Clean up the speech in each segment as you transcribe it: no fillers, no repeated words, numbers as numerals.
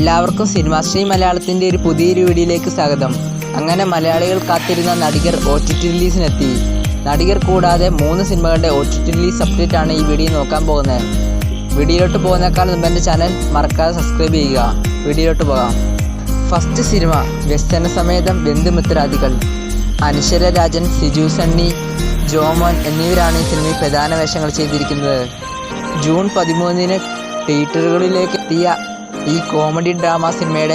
എല്ലാവർക്കും സിനിമാശ്രീ മലയാളത്തിൻ്റെ ഒരു പുതിയൊരു വീഡിയോയിലേക്ക് സ്വാഗതം. അങ്ങനെ മലയാളികൾ കാത്തിരുന്ന നടികർ OTT റിലീസിനെത്തി. നടികർ കൂടാതെ 3 സിനിമകളുടെ OTT റിലീസ് അപ്ഡേറ്റ് ആണ് ഈ വീഡിയോ നോക്കാൻ പോകുന്നത്. വീഡിയോയിലോട്ട് പോകുന്നേക്കാൾ മുമ്പ് എൻ്റെ ചാനൽ മറക്കാതെ സബ്സ്ക്രൈബ് ചെയ്യുക. വീഡിയോയിലോട്ട് പോകാം. First cinema Vyasana Sametham Bandhumithradhikal. അനശ്വര രാജൻ, സിജു സണ്ണി, ജോമോൻ എന്നിവരാണ് ഈ സിനിമയിൽ പ്രധാന വേഷങ്ങൾ ചെയ്തിരിക്കുന്നത്. ജൂൺ 13-ന് തിയേറ്ററുകളിലേക്ക് എത്തിയ ഈ കോമഡി ഡ്രാമ സിനിമയുടെ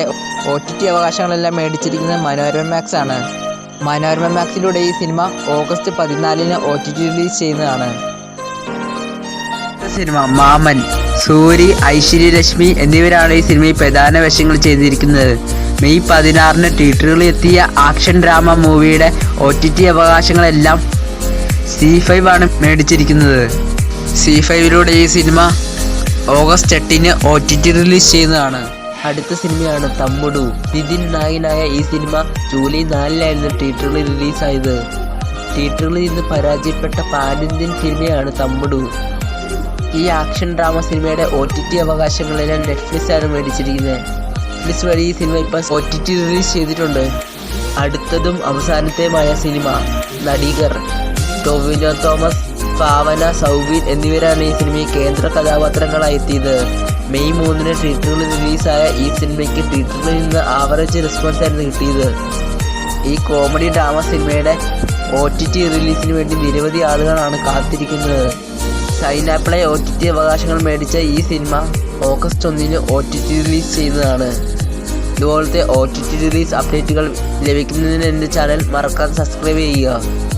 OTT അവകാശങ്ങളെല്ലാം മേടിച്ചിരിക്കുന്നത് മനോരമ മാക്സ് ആണ്. മനോരമ മാക്സിലൂടെ ഈ സിനിമ ഓഗസ്റ്റ് 14-ന് OTT റിലീസ് ചെയ്യുന്നതാണ്. സിനിമ മാമൻ. സൂരി, ഐശ്വര്യലക്ഷ്മി എന്നിവരാണ് ഈ സിനിമയിൽ പ്രധാന വേഷങ്ങൾ ചെയ്തിരിക്കുന്നത്. മെയ് 16-ന് തിയേറ്ററുകളിൽ എത്തിയ ആക്ഷൻ ഡ്രാമ മൂവിയുടെ OTT അവകാശങ്ങളെല്ലാം C5 ആണ് മേടിച്ചിരിക്കുന്നത്. C5-ലൂടെ ഈ സിനിമ ഓഗസ്റ്റ് 8-ന് OTT റിലീസ് ചെയ്യുന്നതാണ്. അടുത്ത സിനിമയാണ് തമ്മുടു. നിതിൻ നായകനായ ഈ സിനിമ ജൂലൈ 4-നായിരുന്നു തിയേറ്ററുകളിൽ റിലീസായത്. തിയേറ്ററുകളിൽ നിന്ന് പരാജയപ്പെട്ട പാൻ ഇന്ത്യൻ സിനിമയാണ് തമ്മുടു. ഈ ആക്ഷൻ ഡ്രാമ സിനിമയുടെ OTT അവകാശങ്ങളെല്ലാം നെറ്റ്ഫ്ലിക്സ് ആണ് മേടിച്ചിരിക്കുന്നത്. നെറ്റ്ഫ്ലിക്സ് വഴി ഈ സിനിമ ഇപ്പോൾ OTT റിലീസ് ചെയ്തിട്ടുണ്ട്. അടുത്തതും അവസാനത്തെയുമായ സിനിമ നടികർ. ടൊവിനോ തോമസ്, ഭാവന, സൗബിൻ എന്നിവരാണ് ഈ സിനിമയിൽ കേന്ദ്ര കഥാപാത്രങ്ങളായി എത്തിയത്. മെയ് 3-ന് തിയേറ്ററുകളിൽ റിലീസായ ഈ സിനിമയ്ക്ക് തിയേറ്ററിൽ നിന്ന് ആവറേജ് റെസ്പോൺസ് ആയിരുന്നു കിട്ടിയത്. ഈ കോമഡി ഡ്രാമ സിനിമയുടെ OTT റിലീസിന് വേണ്ടി നിരവധി ആളുകളാണ് കാത്തിരിക്കുന്നത്. സൈനാപ്പിളെ OTT അവകാശങ്ങൾ മേടിച്ച ഈ സിനിമ ഓഗസ്റ്റ് 1-ന് OTT റിലീസ് ചെയ്യുന്നതാണ്. ഇതുപോലത്തെ OTT റിലീസ് അപ്ഡേറ്റുകൾ ലഭിക്കുന്നതിന് എൻ്റെ ചാനൽ മറക്കാതെ സബ്സ്ക്രൈബ് ചെയ്യുക.